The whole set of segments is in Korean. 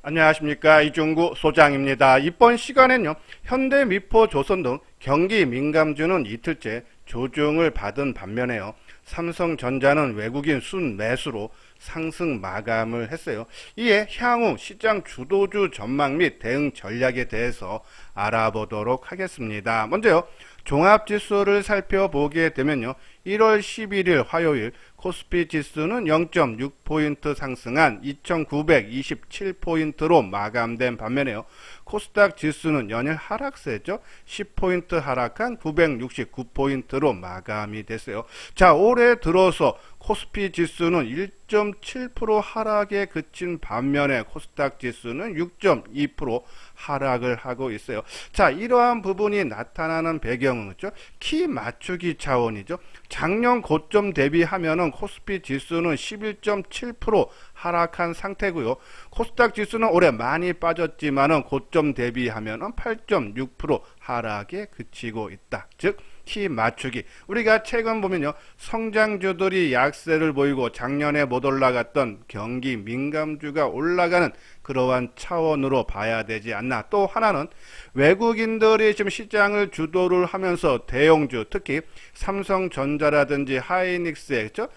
안녕하십니까, 이중구 소장입니다. 이번 시간엔요, 현대미포, 조선 등 경기 민감주는 이틀째 조정을 받은 반면에요, 삼성전자는 외국인 순매수로 상승 마감을 했어요. 이에 향후 시장 주도주 전망 및 대응 전략에 대해서 알아보도록 하겠습니다. 먼저요, 종합지수를 살펴보게 되면요, 1월 11일 화요일 코스피 지수는 0.6포인트 상승한 2927포인트로 마감된 반면에요, 코스닥 지수는 연일 하락세죠. 10포인트 하락한 969포인트로 마감이 됐어요. 자, 올해 들어서 코스피 지수는 1.7% 하락에 그친 반면에 코스닥 지수는 6.2% 하락을 하고 있어요. 자, 이러한 부분이 나타나는 배경은 그렇죠? 키 맞추기 차원이죠. 작년 고점 대비하면은 코스피 지수는 11.7% 하락한 상태고요. 코스닥 지수는 올해 많이 빠졌지만은 고점 대비하면은 8.6% 하락에 그치고 있다. 즉, 키 맞추기. 우리가 최근 보면요, 성장주들이 약세를 보이고 작년에 못 올라갔던 경기 민감주가 올라가는 그러한 차원으로 봐야 되지 않나. 또 하나는 외국인들이 지금 시장을 주도를 하면서 대형주, 특히 삼성전자라든지 하이닉스에 그렇죠?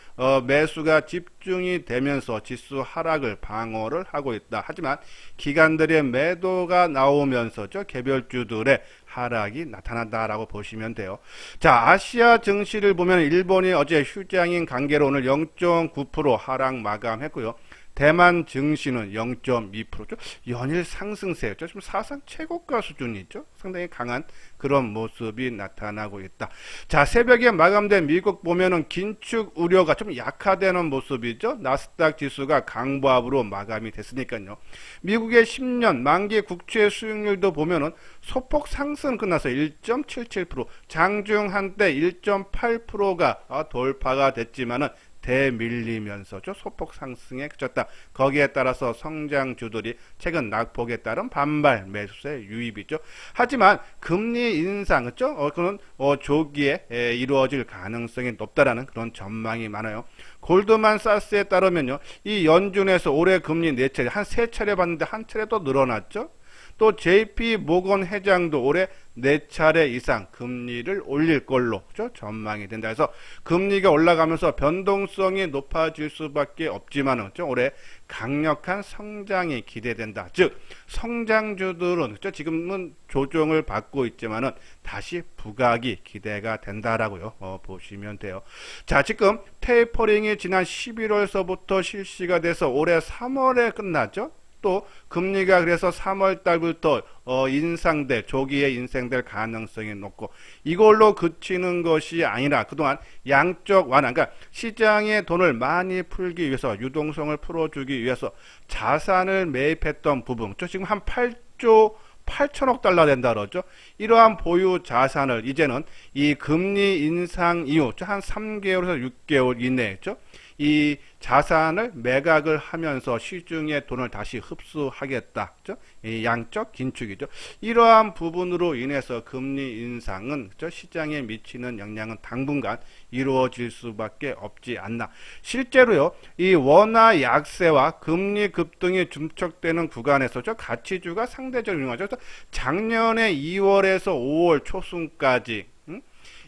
매수가 집중이 되면서 지수 하락을 방어를 하고 있다. 하지만 기관들의 매도가 나오면서죠, 개별주들의 하락이 나타난다라고 보시면 돼요. 자, 아시아 증시를 보면 일본이 어제 휴장인 관계로 오늘 0.9% 하락 마감했고요. 대만 증시는 0.2%죠. 연일 상승세였죠. 지금 사상 최고가 수준이죠. 상당히 강한 그런 모습이 나타나고 있다. 자, 새벽에 마감된 미국 보면은 긴축 우려가 좀 약화되는 모습이죠. 나스닥 지수가 강보합으로 마감이 됐으니까요. 미국의 10년 만기 국채 수익률도 보면은 소폭 상승 끝나서 1.77%, 장중 한때 1.8%가 돌파가 됐지만은 대밀리면서죠, 소폭 상승에 그쳤다. 거기에 따라서 성장주들이 최근 낙폭에 따른 반발 매수세 유입이죠. 하지만 금리 인상, 그렇죠? 그건 조기에 이루어질 가능성이 높다라는 그런 전망이 많아요. 골드만사스에 따르면요, 이 연준에서 올해 금리 4차례, 한 3차례 봤는데 한 차례 더 늘어났죠. 또 JP 모건 회장도 올해 4차례 이상 금리를 올릴 걸로 그렇죠? 전망이 된다. 그래서 금리가 올라가면서 변동성이 높아질 수밖에 없지만 그렇죠? 올해 강력한 성장이 기대된다. 즉 성장주들은 그렇죠? 지금은 조정을 받고 있지만은 다시 부각이 기대가 된다라고요. 보시면 돼요. 자, 지금 테이퍼링이 지난 11월서부터 실시가 돼서 올해 3월에 끝났죠. 또 금리가 그래서 3월 달부터 인상될, 조기에 인상될 가능성이 높고, 이걸로 그치는 것이 아니라 그동안 양적 완화, 그러니까 시장에 돈을 많이 풀기 위해서, 유동성을 풀어주기 위해서 자산을 매입했던 부분, 지금 한 8조 8천억 달러 된다 그러죠. 이러한 보유 자산을 이제는 이 금리 인상 이후 한 3개월에서 6개월 이내죠, 이 자산을 매각을 하면서 시중의 돈을 다시 흡수하겠다. 그렇죠? 이 양적 긴축이죠. 이러한 부분으로 인해서 금리 인상은 그렇죠? 시장에 미치는 영향은 당분간 이루어질 수밖에 없지 않나. 실제로요, 이 원화 약세와 금리 급등이 중첩되는 구간에서 가치주가 상대적으로 유용하죠. 작년에 2월에서 5월 초순까지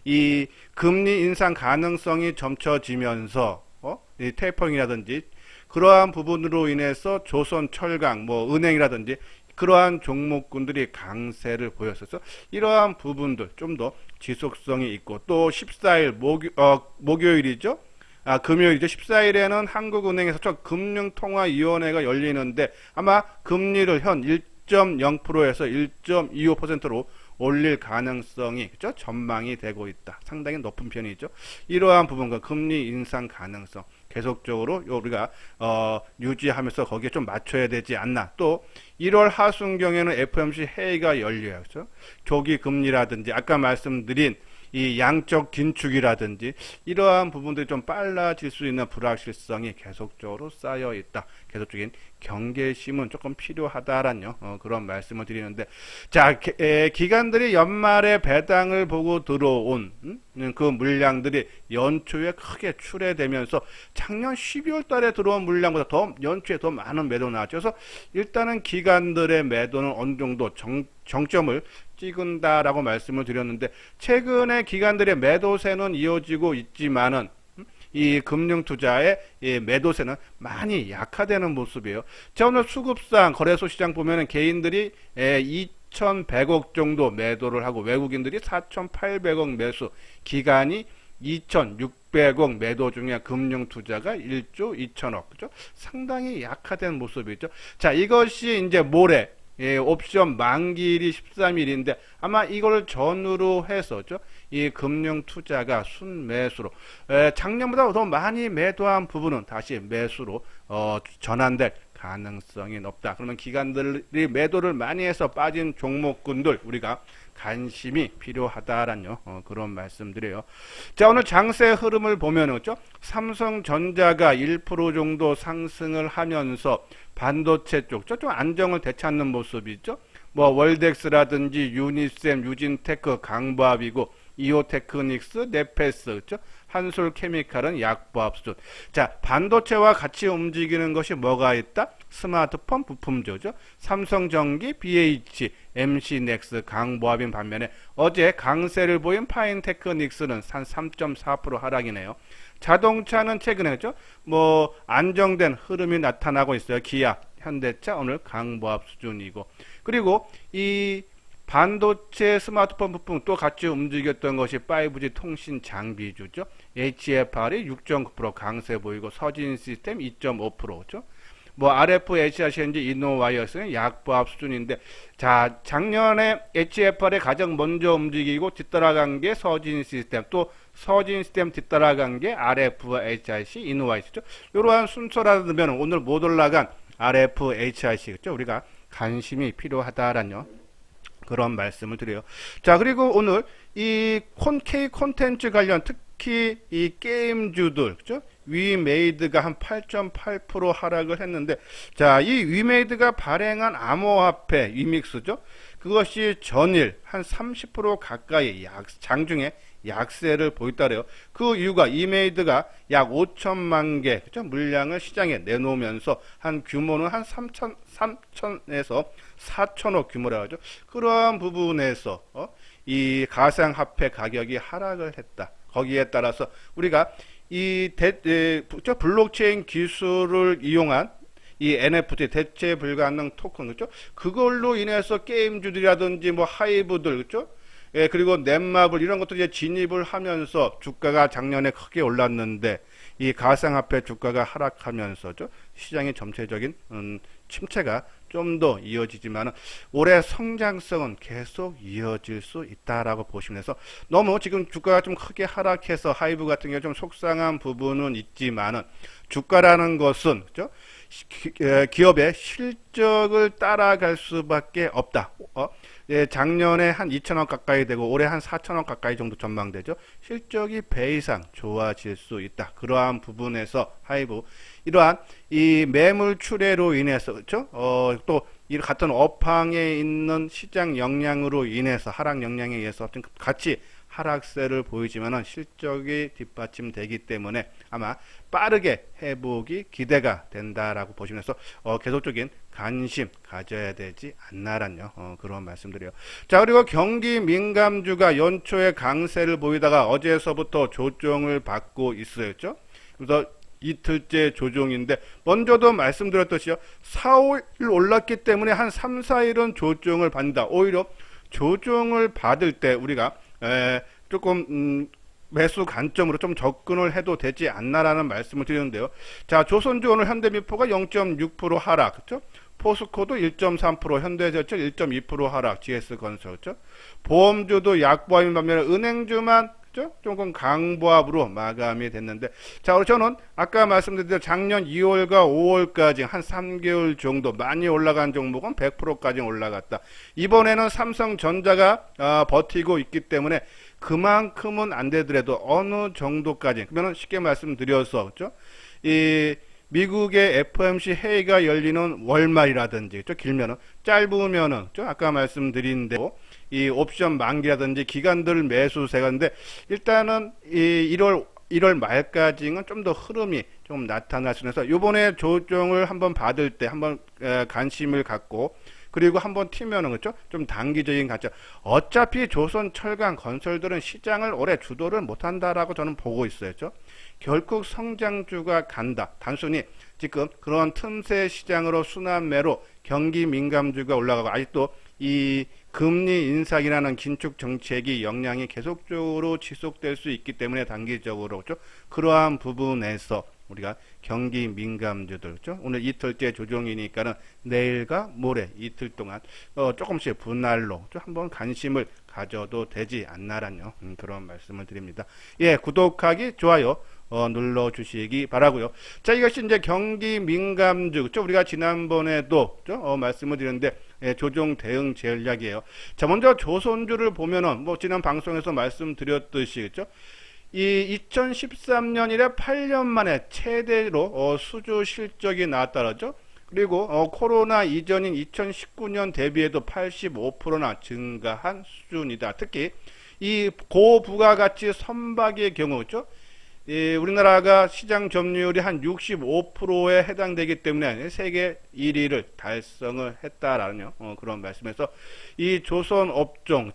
이 금리 인상 가능성이 점쳐지면서 이 테이퍼링이라든지 그러한 부분으로 인해서 조선철강, 은행이라든지 그러한 종목군들이 강세를 보였어서 이러한 부분들 좀 더 지속성이 있고, 또 14일 목요일이죠. 금요일이죠. 14일에는 한국은행에서 금융통화위원회가 열리는데 아마 금리를 현 1.0%에서 1.25%로 올릴 가능성이 그렇죠? 전망이 되고 있다. 상당히 높은 편이죠. 이러한 부분과 금리 인상 가능성 계속적으로 우리가 유지하면서 거기에 좀 맞춰야 되지 않나. 또 1월 하순경에는 FOMC 회의가 열려요. 그렇죠? 조기 금리라든지 아까 말씀드린 이 양적 긴축이라든지 이러한 부분들이 좀 빨라질 수 있는 불확실성이 계속적으로 쌓여 있다. 계속적인 경계심은 조금 필요하다라는 그런 말씀을 드리는데, 자, 기관들이 연말에 배당을 보고 들어온 그 물량들이 연초에 크게 출회되면서 작년 12월 달에 들어온 물량보다 더 연초에 더 많은 매도 나왔죠. 그래서 일단은 기관들의 매도는 어느 정도 정점을 찍은다라고 말씀을 드렸는데, 최근에 기관들의 매도세는 이어지고 있지만은 이 금융투자의 매도세는 많이 약화되는 모습이에요. 자, 오늘 수급상 거래소 시장 보면은 개인들이 2,100억 정도 매도를 하고 외국인들이 4,800억 매수, 기관이 2,600억 매도 중에 금융투자가 1조 2천억, 그죠? 상당히 약화된 모습이죠. 자, 이것이 이제 모레 옵션 만기일이 13일인데 아마 이걸 전후로 해서죠, 이 금융 투자가 순매수로 작년보다 더 많이 매도한 부분은 다시 매수로 전환될 가능성이 높다. 그러면 기관들이 매도를 많이 해서 빠진 종목군들 우리가 관심이 필요하다라는 그런 말씀드려요. 자, 오늘 장세 흐름을 보면은 그죠? 삼성전자가 1% 정도 상승을 하면서 반도체 쪽 좀 안정을 되찾는 모습이죠. 뭐 월덱스라든지 유니셈, 유진테크, 강보합이고 이오테크닉스, 네페스, 그죠? 한솔케미칼은 약보합 수준. 자, 반도체와 같이 움직이는 것이 뭐가 있다? 스마트폰 부품주죠. 삼성전기, BH, MC넥스, 강보합인 반면에 어제 강세를 보인 파인테크닉스는 한 3.4% 하락이네요. 자동차는 최근에 그죠? 뭐 안정된 흐름이 나타나고 있어요. 기아, 현대차 오늘 강보합 수준이고, 그리고 이 반도체 스마트폰 부품 또 같이 움직였던 것이 5G 통신 장비주죠. HFR이 6.9% 강세 보이고 서진 시스템 2.5%죠. 뭐 RF, HRCNG, 이노와이어스는 약보합 수준인데, 자, 작년에 HFR에 가장 먼저 움직이고 뒤따라간 게 서진 시스템, 또 서진 시스템 뒤따라간 게 RF와 HRC, 이노와이어스죠. 이러한 순서라면 오늘 못 올라간 RF, HRC, 그죠? 우리가 관심이 필요하다라는 그런 말씀을 드려요. 자, 그리고 오늘 이 K 콘텐츠 관련 특히 이 게임주들, 그죠? 위메이드가 한 8.8% 하락을 했는데, 자, 이 위메이드가 발행한 암호화폐 위믹스죠. 그것이 전일 한 30% 가까이 장중에 약세를 보였다래요. 그 이유가 이메이드가 약 5천만 개 그죠? 물량을 시장에 내놓으면서 한 규모는 한 3천에서 4천억 규모라 하죠. 그러한 부분에서 이 가상화폐 가격이 하락을 했다. 거기에 따라서 우리가 이 블록체인 기술을 이용한 이 NFT 대체 불가능 토큰 그죠? 그걸로 인해서 게임주들이라든지 뭐 하이브들 그죠? 예, 그리고 넷마블 이런 것도 이제 진입을 하면서 주가가 작년에 크게 올랐는데 이 가상화폐 주가가 하락하면서죠, 시장의 전체적인 침체가 좀 더 이어지지만 올해 성장성은 계속 이어질 수 있다라고 보시면 해서, 너무 지금 주가가 좀 크게 하락해서 하이브 같은 경우 좀 속상한 부분은 있지만은 주가라는 것은 그죠? 기업의 실적을 따라갈 수밖에 없다. 예, 작년에 한 2천억 가까이 되고 올해 한 4천억 가까이 정도 전망되죠. 실적이 배 이상 좋아질 수 있다. 그러한 부분에서 하이브 이러한 이 매물 출회로 인해서 그렇죠? 또 이 같은 업황에 있는 시장 영향으로 인해서 하락 영향에 의해서 같이 하락세를 보이지만은 실적이 뒷받침되기 때문에 아마 빠르게 회복이 기대가 된다라고 보시면서 계속적인 관심 가져야 되지 않나라는 그런 말씀드려요. 자, 그리고 경기 민감주가 연초에 강세를 보이다가 어제서부터 조정을 받고 있었죠. 그래서 이틀째 조정인데, 먼저도 말씀드렸듯이요, 4, 5일 올랐기 때문에 한 3, 4일은 조정을 받는다. 오히려 조정을 받을 때 우리가 조금 매수 관점으로 좀 접근을 해도 되지 않나라는 말씀을 드리는데요. 자, 조선주 오늘 현대미포가 0.6% 하락, 그렇죠? 포스코도 1.3%, 현대제철 1.2% 하락, GS건설, 그렇죠? 보험주도 약보합인 반면에 은행주만 그렇죠? 조금 강보합으로 마감이 됐는데, 자, 우리 저는 아까 말씀드린 대로 작년 2월과 5월까지 한 3개월 정도 많이 올라간 종목은 100%까지 올라갔다. 이번에는 삼성전자가 버티고 있기 때문에 그만큼은 안 되더라도 어느 정도까지, 그러면 쉽게 말씀드려서, 그죠? 이 미국의 FOMC 회의가 열리는 월말이라든지, 그죠? 길면은, 짧으면은, 그죠? 아까 말씀드린 대로 이 옵션 만기라든지 기관들 매수세가 있는데, 일단은 이 1월 말까지는 좀 더 흐름이 좀 나타날 수 있어서 요번에 조정을 한번 받을 때 한번 관심을 갖고, 그리고 한번 튀면은, 그렇죠? 좀 단기적인 가치. 어차피 조선, 철강, 건설들은 시장을 올해 주도를 못한다라고 저는 보고 있어요. 그렇죠? 결국 성장주가 간다. 단순히 지금 그런 틈새 시장으로 순환매로 경기 민감주가 올라가고, 아직도 이 금리 인상이라는 긴축 정책이 영향이 계속적으로 지속될 수 있기 때문에 단기적으로, 그렇죠? 그러한 부분에서 우리가 경기 민감주들, 그렇죠? 오늘 이틀째 조정이니까는 내일과 모레 이틀 동안 조금씩 분할로 한번 관심을 가져도 되지 않나라는 그런 말씀을 드립니다. 예, 구독하기, 좋아요 눌러주시기 바라고요. 자, 이것이 이제 경기 민감주, 그렇죠? 우리가 지난번에도 말씀을 드렸는데, 예, 조정 대응 전략이에요. 자, 먼저 조선주를 보면은 뭐 지난 방송에서 말씀드렸듯이, 그렇죠? 이 2013년 이래 8년 만에 최대로 수주 실적이 나왔다죠. 그리고 코로나 이전인 2019년 대비해도 85%나 증가한 수준이다. 특히 이 고부가가치 선박의 경우죠. 우리나라가 시장 점유율이 한 65%에 해당되기 때문에 세계 1위를 달성을 했다라는 그런 말씀에서 이 조선 업종,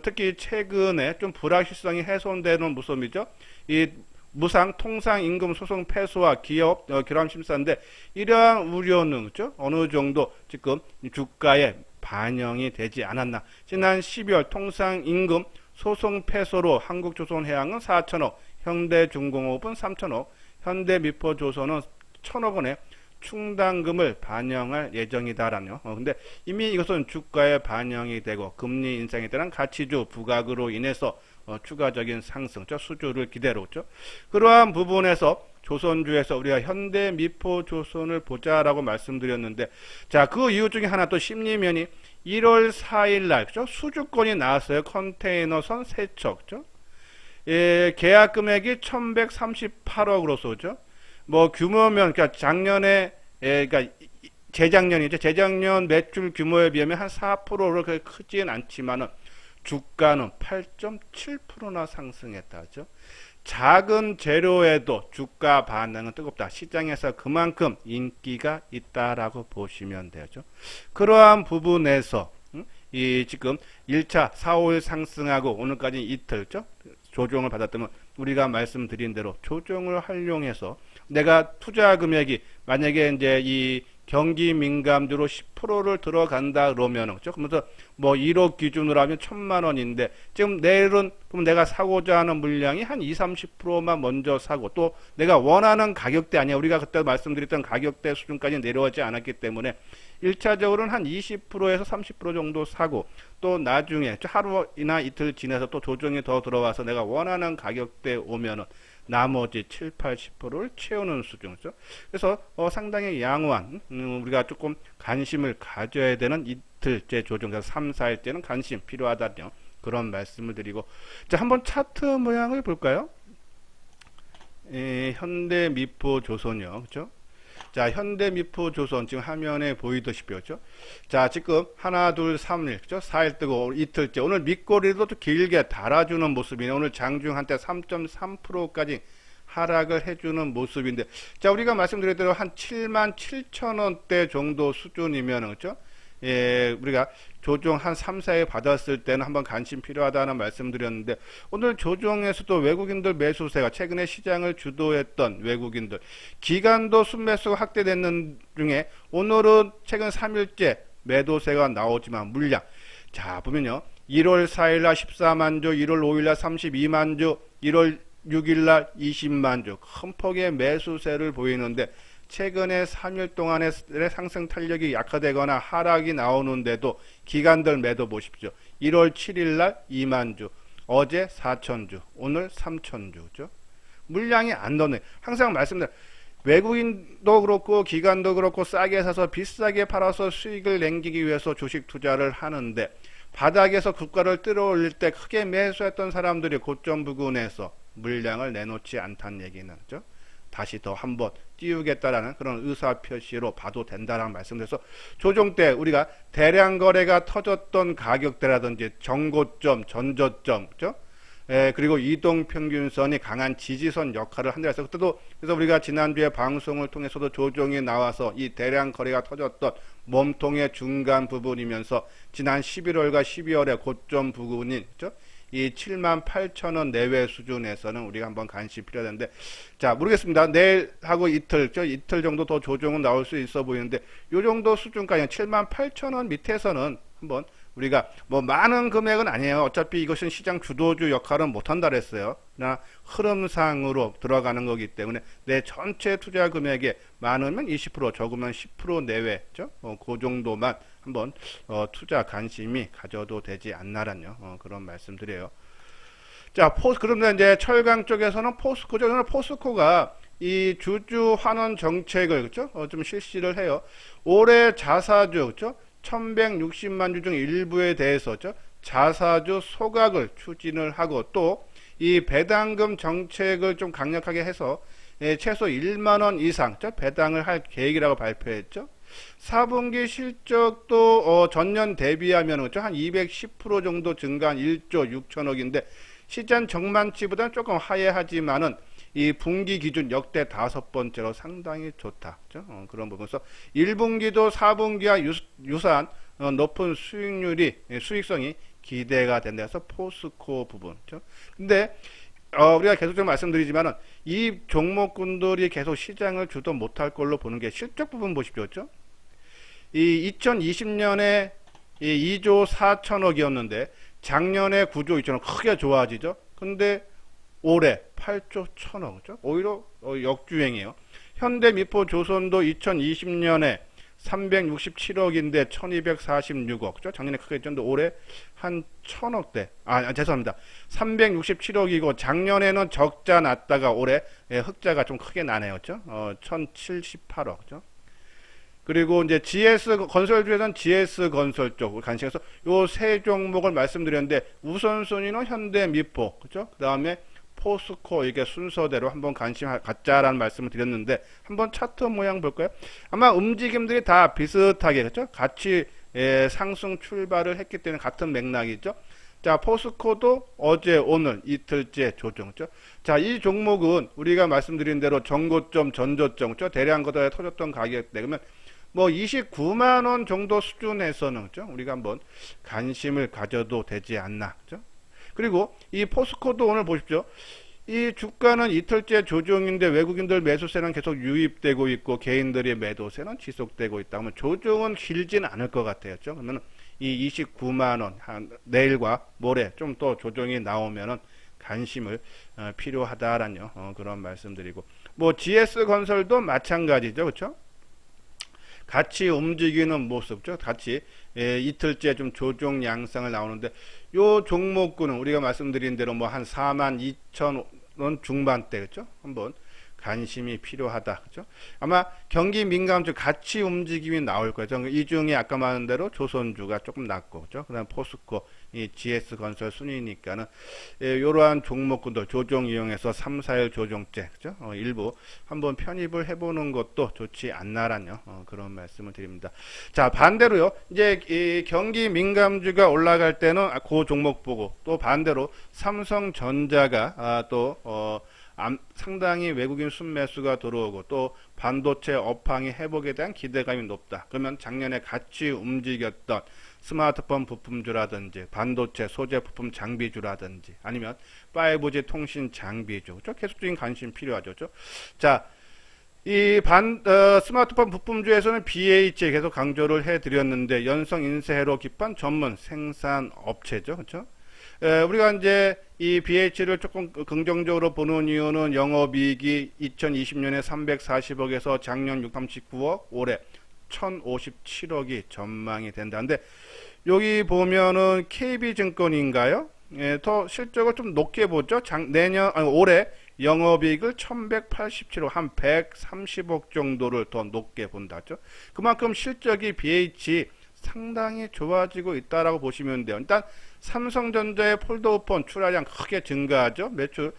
특히 최근에 좀 불확실성이 훼손되는 모습이죠. 이 무상 통상 임금 소송 패소와 기업 결함 심사인데, 이러한 우려는, 그렇죠? 어느 정도 지금 주가에 반영이 되지 않았나. 지난 12월 통상 임금 소송 패소로 한국조선해양은 4천억, 현대중공업은 3천억, 현대미포조선은 1천억 원의 충당금을 반영할 예정이다라며. 근데 이미 이것은 주가에 반영이 되고 금리 인상에 따른 가치주 부각으로 인해서 추가적인 상승, 수주를 기대로, 그렇죠? 그러한 부분에서 조선주에서 우리가 현대미포조선을 보자라고 말씀드렸는데, 자, 그 이유 중에 하나 또 심리면이 1월 4일 날, 그렇죠? 수주권이 나왔어요. 컨테이너선 3척, 그렇죠? 예, 계약 금액이 1138억으로서, 그죠? 뭐, 규모면, 그러니까 작년에, 그러니까 재작년이죠. 재작년 매출 규모에 비하면 한 4%로 그렇게 크진 않지만은, 주가는 8.7%나 상승했다, 그죠? 작은 재료에도 주가 반응은 뜨겁다. 시장에서 그만큼 인기가 있다라고 보시면 되죠. 그러한 부분에서, 이 지금 1차 4월 상승하고 오늘까지 이틀죠? 조정을 받았다면 우리가 말씀드린 대로 조정을 활용해서 내가 투자 금액이 만약에 이제 이 경기 민감주로 10%를 들어간다 그러면은, 그렇죠? 그러면서 뭐 1억 기준으로 하면 1,000만 원인데, 지금 내일은 그럼 내가 사고자 하는 물량이 한 20-30%만 먼저 사고, 또 내가 원하는 가격대 아니야. 우리가 그때 말씀드렸던 가격대 수준까지 내려오지 않았기 때문에 1차적으로는 한 20%에서 30% 정도 사고, 또 나중에 하루나 이틀 지나서 또 조정이 더 들어와서 내가 원하는 가격대 오면은 나머지 7-80%를 채우는 수준이죠. 그래서 상당히 양호한, 우리가 조금 관심을 가져야 되는 이틀째 조정, 3-4일째는 관심 필요하다는 그런 말씀을 드리고, 자, 한번 차트 모양을 볼까요? 현대미포조선이요, 그렇죠? 자, 현대미포조선 지금 화면에 보이듯이 그렇죠? 자, 지금 하나, 둘, 3일, 그죠? 4일 뜨고 이틀째. 오늘 밑꼬리도 또 길게 달아주는 모습이네. 오늘 장중 한때 3.3%까지 하락을 해주는 모습인데, 자, 우리가 말씀드린 대로 한 77,000원대 정도 수준이면, 그렇죠? 예, 우리가 조정 한 3-4일 받았을 때는 한번 관심 필요하다는 말씀드렸는데, 오늘 조정에서도 외국인들 매수세가 최근에 시장을 주도했던 외국인들, 기간도 순매수가 확대되는 중에 오늘은 최근 3일째 매도세가 나오지만 물량, 자, 보면요, 1월 4일날 14만 주, 1월 5일날 32만 주, 1월 6일날 20만 주, 큰 폭의 매수세를 보이는데, 최근에 3일 동안의 상승 탄력이 약화되거나 하락이 나오는데도 기간들 매도 보십시오. 1월 7일날 2만 주, 어제 4천 주, 오늘 3천 주죠. 물량이 안 넣네. 항상 말씀드려요. 외국인도 그렇고 기관도 그렇고 싸게 사서 비싸게 팔아서 수익을 남기기 위해서 주식 투자를 하는데, 바닥에서 국가를 끌어올릴 때 크게 매수했던 사람들이 고점 부근에서 물량을 내놓지 않다는 얘기는 죠. 다시 더 한번 띄우겠다라는 그런 의사표시로 봐도 된다라는 말씀드려서 조정 때 우리가 대량 거래가 터졌던 가격대라든지 정고점, 전저점, 그죠? 그리고 이동평균선이 강한 지지선 역할을 한다 해서 그때도 그래서 우리가 지난주에 방송을 통해서도 조정이 나와서 이 대량 거래가 터졌던 몸통의 중간 부분이면서 지난 11월과 12월의 고점 부분인 그죠? 이 78,000원 내외 수준에서는 우리가 한번 관심이 필요한데 자 모르겠습니다. 내일하고 이틀 정도 더 조정은 나올 수 있어 보이는데 요 정도 수준까지 78,000원 밑에서는 한번 우리가 뭐 많은 금액은 아니에요. 어차피 이것은 시장 주도주 역할은 못한다 그랬어요. 그러나 흐름상으로 들어가는 거기 때문에 내 전체 투자 금액에 많으면 20% 적으면 10% 내외죠. 그 정도만 한번 투자 관심이 가져도 되지 않나라는 그런 말씀드려요. 자, 그러면 이제 철강 쪽에서는 포스코죠. 포스코가 이 주주 환원 정책을 그렇죠? 좀 실시를 해요. 올해 자사주 그렇죠? 1160만 주 중 일부에 대해서죠. 자사주 소각을 추진을 하고 또 이 배당금 정책을 좀 강력하게 해서 최소 1만 원 이상 배당을 할 계획이라고 발표했죠. 4분기 실적도 전년 대비하면 그렇죠? 한 210% 정도 증가한 1조 6천억인데 시장 정만치보다는 조금 하회하지만은 이 분기 기준 역대 5번째로 상당히 좋다. 그렇죠? 그런 부분에서 1분기도 4분기와 유사한 높은 수익성이 기대가 된다 해서 포스코 부분. 그렇죠? 근데 우리가 계속 좀 말씀드리지만은 이 종목군들이 계속 시장을 주도 못할 걸로 보는 게 실적 부분 보십시오. 그렇죠? 이 2020년에 2조 4천억이었는데 작년에 9조 2천억 크게 좋아지죠. 근데 올해 8조 1천억 그죠? 오히려 역주행이에요. 현대미포조선도 2020년에 367억인데 1246억 그죠? 작년에 크게 했는데 올해 한 1000억대 죄송합니다. 367억이고 작년에는 적자 났다가 올해 흑자가 좀 크게 나네요. 그죠? 1078억 그죠? 그리고 이제 GS 건설주에서는 GS 건설 쪽 관심해서 요 세 종목을 말씀드렸는데 우선순위는 현대미포 그죠? 그다음에 포스코 이게 순서대로 한번 관심 갖자라는 말씀을 드렸는데 한번 차트 모양 볼까요? 아마 움직임들이 다 비슷하게 그렇죠? 같이 상승 출발을 했기 때문에 같은 맥락이죠. 자, 포스코도 어제 오늘 이틀째 조정죠. 자, 이 종목은 우리가 말씀드린 대로 정고점, 전저점, 그렇죠? 대량 거래에 터졌던 가격대 그러면 뭐 29만 원 정도 수준에서는 그렇죠? 우리가 한번 관심을 가져도 되지 않나, 그렇죠? 그리고 이 포스코도 오늘 보십시오. 이 주가는 이틀째 조정인데 외국인들 매수세는 계속 유입되고 있고 개인들의 매도세는 지속되고 있다. 그러면 조정은 길지는 않을 것 같아요. 그렇죠? 그러면 이 29만 원 내일과 모레 좀 더 조정이 나오면은 관심을 필요하다라는 그런 말씀드리고 뭐 GS 건설도 마찬가지죠. 그렇죠? 같이 움직이는 모습죠. 같이 이틀째 좀 조정 양상을 나오는데 요 종목군은 우리가 말씀드린 대로 뭐 한 42,000원 중반대 그렇죠? 한번 관심이 필요하다. 그렇죠? 아마 경기 민감주 같이 움직임이 나올 거죠. 이 중에 아까 말한 대로 조선주가 조금 낮고 그렇죠? 그다음 포스코 이 GS 건설 순위니까는 이러한 종목군들 조정 이용해서 3, 4일 조정제 그죠? 일부 한번 편입을 해보는 것도 좋지 않나라는 그런 말씀을 드립니다. 자 반대로요 이제 이 경기 민감주가 올라갈 때는 그 종목 보고 또 반대로 삼성전자가 상당히 외국인 순매수가 들어오고 또 반도체 업황의 회복에 대한 기대감이 높다. 그러면 작년에 같이 움직였던 스마트폰 부품주라든지 반도체 소재 부품 장비주라든지 아니면 5G 통신 장비주 그렇죠? 계속적인 관심 필요하죠. 그렇죠? 자, 이 스마트폰 부품주에서는 BH에 계속 강조를 해드렸는데 연성 인쇄회로 기판 전문 생산 업체죠. 그렇죠? 우리가 이제 이 BH를 조금 긍정적으로 보는 이유는 영업이익이 2020년에 340억에서 작년 639억, 올해 1057억이 전망이 된다는데 여기 보면은 KB증권인가요? 더 실적을 좀 높게 보죠. 올해 영업이익을 1187억, 한 130억 정도를 더 높게 본다죠. 그만큼 실적이 BH 상당히 좋아지고 있다라고 보시면 돼요. 일단 삼성전자의 폴더폰 출하량 크게 증가하죠. 매출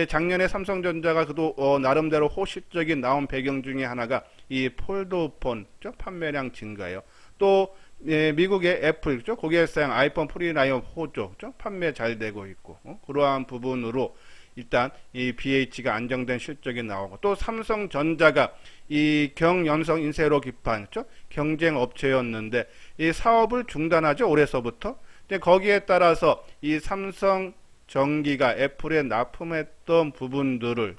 작년에 삼성전자가 그도 나름대로 호실적인 나온 배경 중에 하나가 이 폴더폰 판매량 증가예요. 또 미국의 애플 고객사양 아이폰 프리라이언 4조 판매 잘 되고 있고 그러한 부분으로 일단 이 BH가 안정된 실적이 나오고 또 삼성전자가 이 경연성 인쇄로 기판 경쟁 업체였는데 이 사업을 중단하죠. 올해서부터. 근데 거기에 따라서 이 삼성전기가 애플에 납품했던 부분들을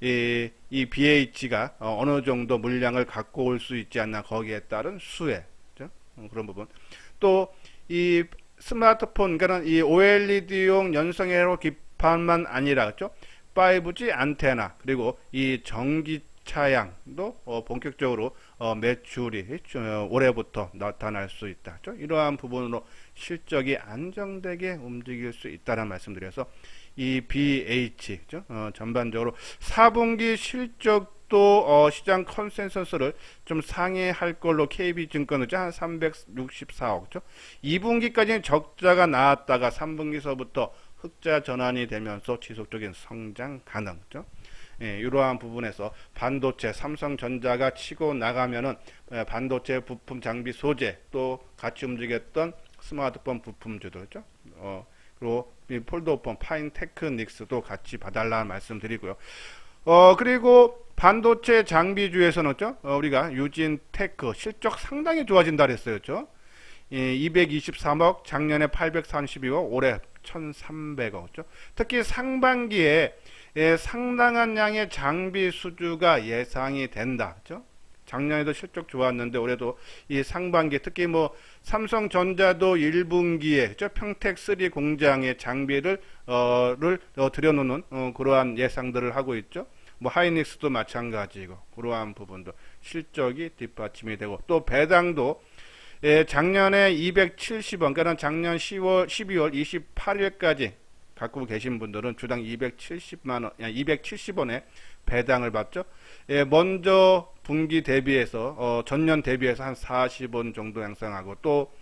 이 BH가 어느 정도 물량을 갖고 올 수 있지 않나 거기에 따른 수혜 그런 부분. 또 이 스마트폰 그러니까 이 OLED용 연성회로 기판만 아니라 5G 안테나 그리고 이 전기차량도 본격적으로 매출이 올해부터 나타날 수 있다. 이러한 부분으로 실적이 안정되게 움직일 수 있다는 말씀드려서 이 BH 전반적으로 4분기 실적도 시장 컨센서스를 좀 상회할 걸로 KB증권은 한 364억 2분기까지는 적자가 나왔다가 3분기서부터 흑자 전환이 되면서 지속적인 성장 가능 이러한 부분에서 반도체 삼성전자가 치고 나가면은 반도체 부품 장비 소재 또 같이 움직였던 스마트폰 부품주들 그리고 폴더폰 파인테크닉스도 같이 봐달라는 말씀드리고요. 그리고 반도체 장비주에서는 우리가 유진테크 실적 상당히 좋아진다 그랬어요. 223억 작년에 832억 올해 1300억 특히 상반기에 상당한 양의 장비 수주가 예상이 된다. 작년에도 실적 좋았는데 올해도 이 상반기 특히 뭐 삼성전자도 1분기에 평택 3 공장에 장비를 들여놓는 그러한 예상들을 하고 있죠. 뭐 하이닉스도 마찬가지고 그러한 부분도 실적이 뒷받침이 되고 또 배당도 작년에 270원 그러니까 작년 12월 28일까지 갖고 계신 분들은 주당 270원에 배당을 받죠. 먼저 분기 대비해서 전년 대비해서 한 40원 정도 양상하고 또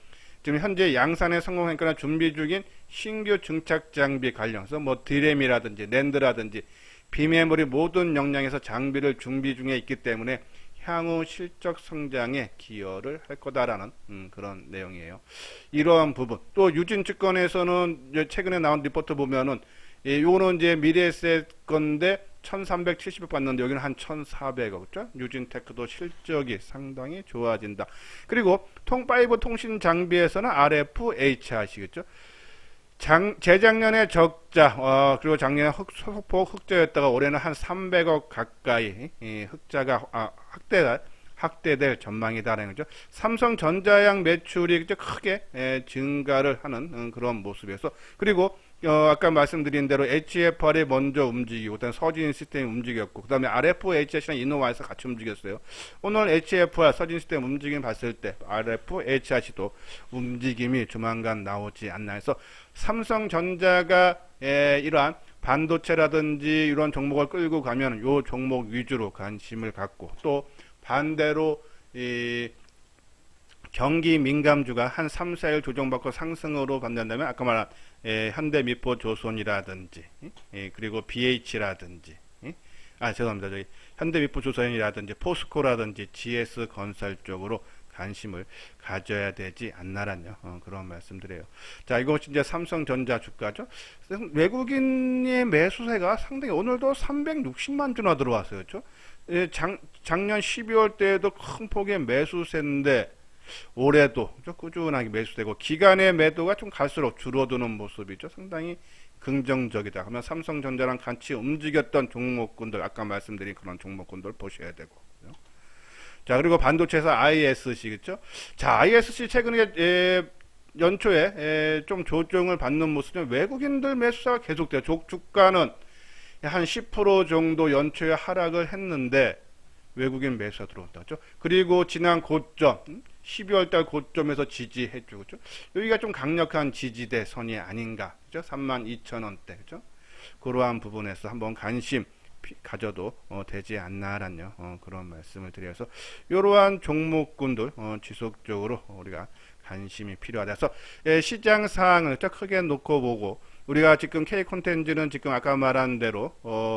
지금 현재 양산에 성공하니까 준비 중인 신규 증착 장비 관련해서 뭐 드램이라든지 랜드라든지 비메모리 모든 역량에서 장비를 준비 중에 있기 때문에 향후 실적 성장에 기여를 할 거다라는 그런 내용이에요. 이러한 부분 또 유진증권에서는 최근에 나온 리포트 보면은 요거는 이제 미래에셋 건데 1370억 받는데 여기는 한 1400억 유진테크도 실적이 상당히 좋아진다. 그리고 통5 통신 장비에서는 RF HR시겠죠. 재작년에 적자 그리고 작년에 소폭 흑자였다가 올해는 한 300억 가까이 흑자가 확대될 전망이다라는 거죠. 삼성전자양 매출이 크게 증가를 하는 그런 모습에서 그리고 아까 말씀드린 대로 HFR이 먼저 움직이고 그다음에 서진 시스템이 움직였고 그다음에 RFHR이랑 이노와에서 같이 움직였어요. 오늘 HFR 서진 시스템 움직임 봤을 때 RFHR도 움직임이 조만간 나오지 않나 해서 삼성전자가 이러한 반도체라든지 이런 종목을 끌고 가면 요 종목 위주로 관심을 갖고 또 반대로 이 경기 민감주가 한 3, 4일 조정받고 상승으로 받는다면 아까 말한 현대미포조선이라든지 그리고 BH라든지 죄송합니다. 저기 현대미포조선이라든지 포스코라든지 GS건설 쪽으로 관심을 가져야 되지 않나라는 그런 말씀드려요. 자, 이거 이제 삼성전자 주가죠. 외국인의 매수세가 상당히 오늘도 360만 주나 들어왔어요. 그렇죠? 작년 12월 때에도 큰 폭의 매수세인데 올해도 꾸준하게 매수되고 기간의 매도가 좀 갈수록 줄어드는 모습이죠. 상당히 긍정적이다. 그러면 삼성전자랑 같이 움직였던 종목군들 아까 말씀드린 그런 종목군들 보셔야 되고. 자, 그리고 반도체에서 ISC겠죠. 자, ISC 최근에 연초에 좀 조정을 받는 모습은 외국인들 매수사가 계속돼요. 주가는 한 10% 정도 연초에 하락을 했는데 외국인 매수가 들어온다죠. 그리고 지난 고점 12월 달 고점에서 지지해주고 그죠? 여기가 좀 강력한 지지대 선이 아닌가 그죠? 32,000원대 그죠? 그러한 부분에서 한번 관심 가져도 되지 않나라는 그런 말씀을 드려서 이러한 종목군들 지속적으로 우리가 관심이 필요하다. 그래서 시장 상황을 크게 놓고 보고 우리가 지금 K 콘텐츠는 지금 아까 말한 대로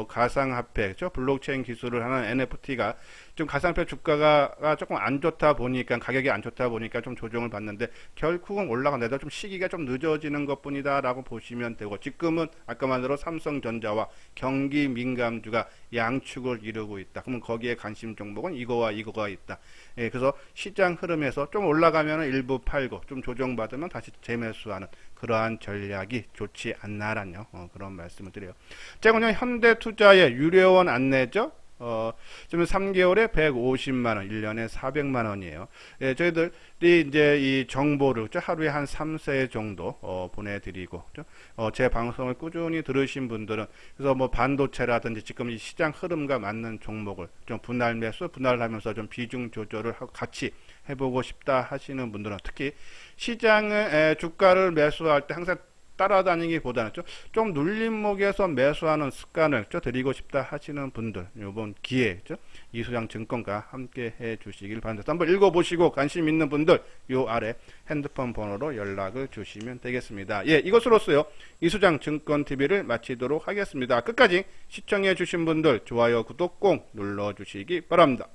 가상화폐, 그렇죠? 블록체인 기술을 하는 NFT가 좀 가상화폐 주가가 조금 안 좋다 보니까 가격이 안 좋다 보니까 좀 조정을 받는데 결국은 올라간다. 좀 시기가 좀 늦어지는 것뿐이다라고 보시면 되고 지금은 아까 말한 대로 삼성전자와 경기 민감주가 양축을 이루고 있다. 그러면 거기에 관심 종목은 이거와 이거가 있다. 예, 그래서 시장 흐름에서 좀 올라가면 일부 팔고 좀 조정받으면 다시 재매수하는 그러한 전략이 좋지 않나라는 그런 말씀을 드려요. 제가 그냥 현대투자의 유료원 안내죠. 지금 3개월에 150만원, 1년에 400만원이에요. 예, 저희들이 이제 이 정보를 하루에 한 3세 정도 보내드리고, 제 방송을 꾸준히 들으신 분들은 그래서 뭐 반도체라든지 지금 이 시장 흐름과 맞는 종목을 좀 분할 매수, 분할하면서 좀 비중 조절을 하고 같이 해보고 싶다 하시는 분들은 특히 시장의 주가를 매수할 때 항상 따라다니기보다는 좀 눌림목에서 매수하는 습관을 드리고 싶다 하시는 분들 이번 기회에 이수장 증권과 함께 해 주시길 바랍니다. 한번 읽어보시고 관심 있는 분들 요 아래 핸드폰 번호로 연락을 주시면 되겠습니다. 예, 이것으로서요 이수장 증권TV를 마치도록 하겠습니다. 끝까지 시청해 주신 분들 좋아요 구독 꼭 눌러 주시기 바랍니다.